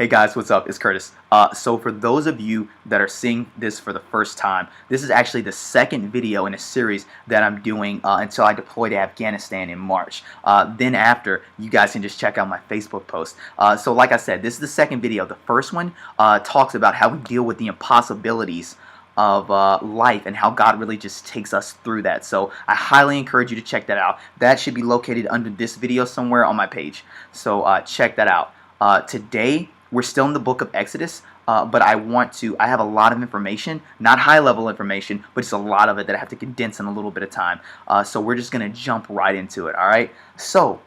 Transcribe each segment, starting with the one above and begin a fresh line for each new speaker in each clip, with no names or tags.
Hey guys, what's up? It's Curtis. So for those of you that are seeing this for the first time, this is actually the second video in a series that I'm doing until I deploy to Afghanistan in March. Then after, you guys can just check out my Facebook post. So like I said, this is the second video. The first one talks about how we deal with the impossibilities of life and how God really just takes us through that. So I highly encourage you to check that out. That should be located under this video somewhere on my page. So check that out. Today, we're still in the book of Exodus, but I have a lot of information, not high-level information, but it's a lot of it that I have to condense in a little bit of time. So we're just going to jump right into it, all right? So,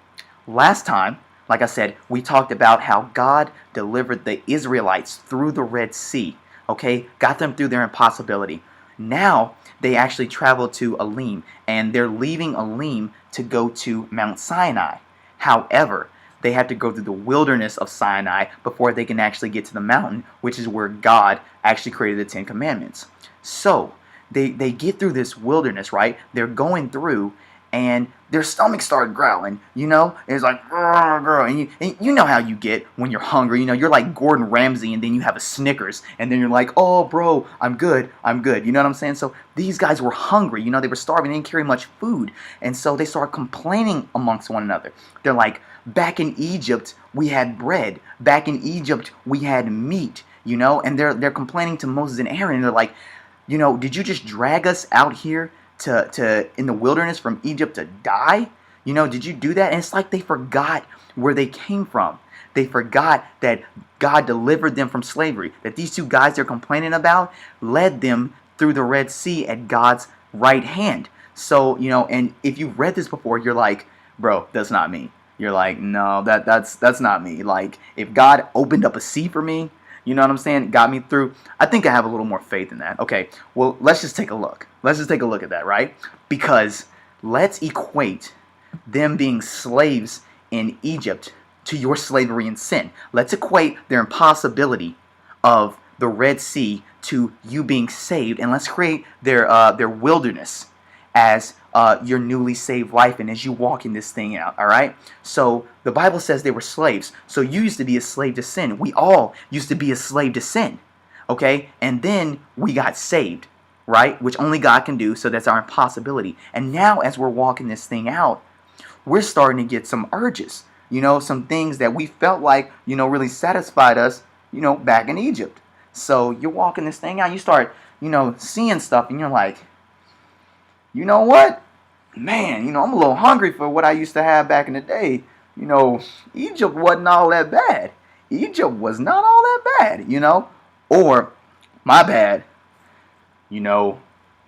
last time, like I said, we talked about how God delivered the Israelites through the Red Sea, okay? Got them through their impossibility. Now, they actually traveled to Elim, and they're leaving Elim to go to Mount Sinai. However, they have to go through the wilderness of Sinai before they can actually get to the mountain, which is where God actually created the Ten Commandments. So they get through this wilderness, right? They're going through, and their stomachs start growling, you know? And it's like, and you know how you get when you're hungry. You know, you're like Gordon Ramsay, and then you have a Snickers, and then you're like, oh, bro, I'm good. You know what I'm saying? So these guys were hungry. You know, they were starving. They didn't carry much food. And so they started complaining amongst one another. They're like, back in Egypt, we had bread. Back in Egypt, we had meat, you know? And they're complaining to Moses and Aaron. And they're like, you know, did you just drag us out here to in the wilderness from Egypt to die? You know, did you do that? And it's like they forgot where they came from. They forgot that God delivered them from slavery. That these two guys they're complaining about led them through the Red Sea at God's right hand. So, you know, and if you've read this before, you're like, bro, that's not me. You're like, no, that's not me. Like, if God opened up a sea for me, you know what I'm saying, got me through, I think I have a little more faith in that. Okay, well, let's just take a look. Let's just take a look at that, right? Because let's equate them being slaves in Egypt to your slavery and sin. Let's equate their impossibility of the Red Sea to you being saved, and let's create their wilderness as your newly saved life and as you walk in this thing out, all right? So the Bible says they were slaves. So you used to be a slave to sin. We all used to be a slave to sin, okay? And then we got saved, right? Which only God can do, so that's our impossibility. And now as we're walking this thing out, we're starting to get some urges, you know, some things that we felt like, you know, really satisfied us, you know, back in Egypt. So you're walking this thing out, you start, you know, seeing stuff, and you're like, you know what? Man, you know, I'm a little hungry for what I used to have back in the day. You know, Egypt wasn't all that bad. Egypt was not all that bad, you know? Or, my bad, you know,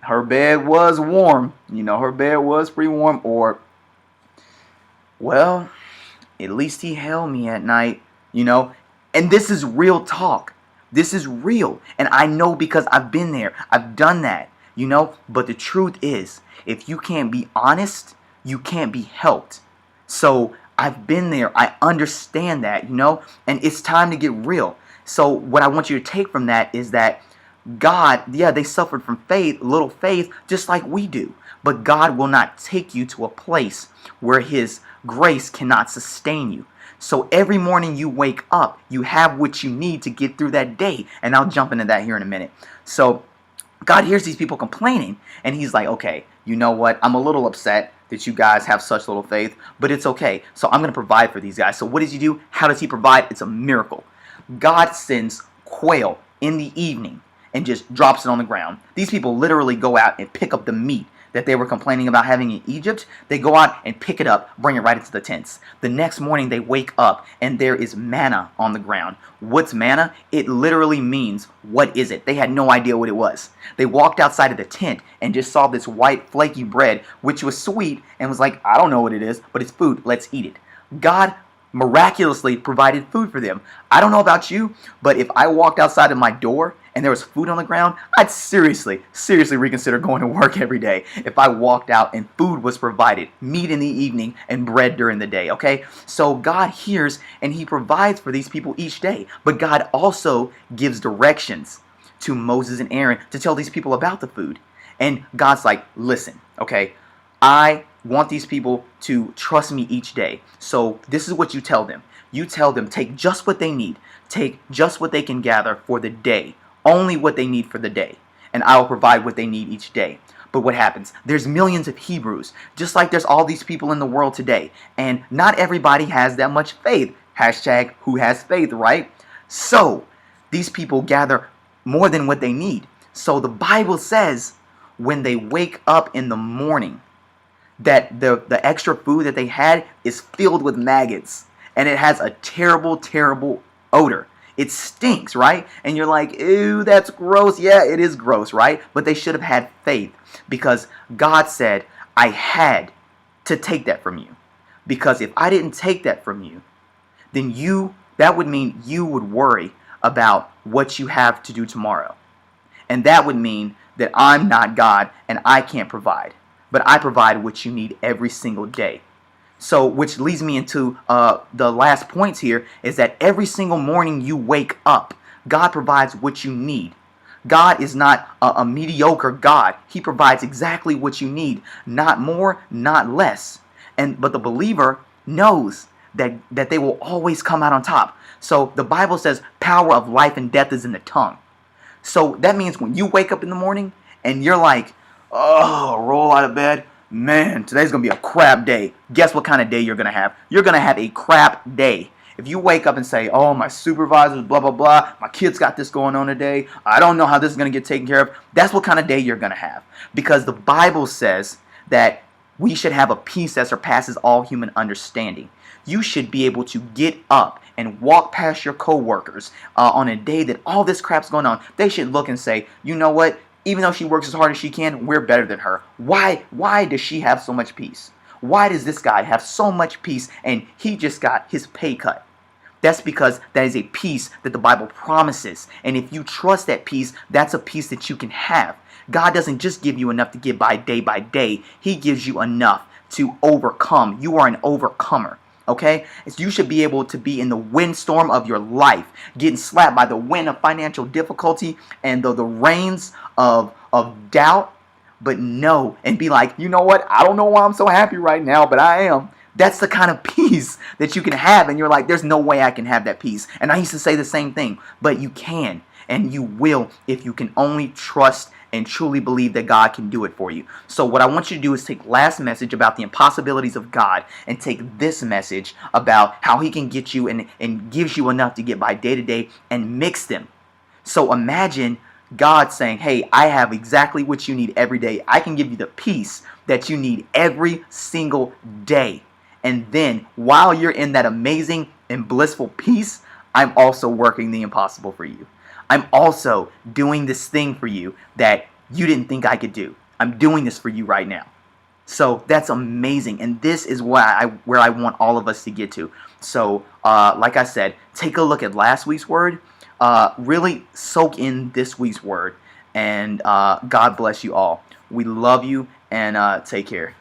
her bed was warm. You know, her bed was pretty warm. Or, well, at least he held me at night, you know? And this is real talk. This is real. And I know because I've been there. I've done that. You know, but the truth is, if you can't be honest, you can't be helped. So I've been there. I understand that, you know, and it's time to get real. So what I want you to take from that is that God, yeah, they suffered from little faith, just like we do. But God will not take you to a place where His grace cannot sustain you. So every morning you wake up, you have what you need to get through that day. And I'll jump into that here in a minute. So God hears these people complaining, and He's like, okay, you know what? I'm a little upset that you guys have such little faith, but it's okay. So I'm going to provide for these guys. So what does He do? How does He provide? It's a miracle. God sends quail in the evening and just drops it on the ground. These people literally go out and pick up the meat that they were complaining about having in Egypt. They go out and pick it up, bring it right into the tents. The next morning they wake up and there is manna on the ground. What's manna? It literally means, what is it? They had no idea what it was. They walked outside of the tent and just saw this white flaky bread, which was sweet, and was like, I don't know what it is, but it's food. Let's eat it. God miraculously provided food for them. I don't know about you, but if I walked outside of my door and there was food on the ground, I'd seriously reconsider going to work every day if I walked out and food was provided, meat in the evening and bread during the day, okay? So God hears and He provides for these people each day, but God also gives directions to Moses and Aaron to tell these people about the food. And God's like, listen, okay, I want these people to trust me each day. So this is what you tell them. You tell them, take just what they need. Take just what they can gather for the day. Only what they need for the day. And I will provide what they need each day. But what happens? There's millions of Hebrews, just like there's all these people in the world today. And not everybody has that much faith. Hashtag who has faith, right? So these people gather more than what they need. So the Bible says when they wake up in the morning, that the extra food that they had is filled with maggots. And it has a terrible, terrible odor. It stinks, right? And you're like, ew, that's gross. Yeah, it is gross, right? But they should have had faith, because God said, I had to take that from you. Because if I didn't take that from you, then that would mean you would worry about what you have to do tomorrow. And that would mean that I'm not God and I can't provide. But I provide what you need every single day. So, which leads me into the last points here, is that every single morning you wake up, God provides what you need. God is not a mediocre God. He provides exactly what you need, not more, not less. But the believer knows that they will always come out on top. So the Bible says power of life and death is in the tongue. So that means when you wake up in the morning and you're like, oh, roll out of bed, man, today's going to be a crap day. Guess what kind of day you're going to have? You're going to have a crap day. If you wake up and say, oh, my supervisor's blah, blah, blah, my kid's got this going on today, I don't know how this is going to get taken care of, that's what kind of day you're going to have. Because the Bible says that we should have a peace that surpasses all human understanding. You should be able to get up and walk past your coworkers on a day that all this crap's going on. They should look and say, you know what? Even though she works as hard as she can, we're better than her. Why does she have so much peace? Why does this guy have so much peace and he just got his pay cut? That's because that is a peace that the Bible promises. And if you trust that peace, that's a peace that you can have. God doesn't just give you enough to get by day. He gives you enough to overcome. You are an overcomer. Okay? So you should be able to be in the windstorm of your life, getting slapped by the wind of financial difficulty and the rains of doubt, but know and be like, you know what? I don't know why I'm so happy right now, but I am. That's the kind of peace that you can have, and you're like, there's no way I can have that peace. And I used to say the same thing, but you can, and you will if you can only trust and truly believe that God can do it for you. So what I want you to do is take last message about the impossibilities of God and take this message about how He can get you and gives you enough to get by day to day and mix them. So imagine God saying, hey, I have exactly what you need every day. I can give you the peace that you need every single day. And then while you're in that amazing and blissful peace, I'm also working the impossible for you. I'm also doing this thing for you that you didn't think I could do. I'm doing this for you right now. So that's amazing. And this is where I want all of us to get to. So like I said, take a look at last week's word. Really soak in this week's word. And God bless you all. We love you, and take care.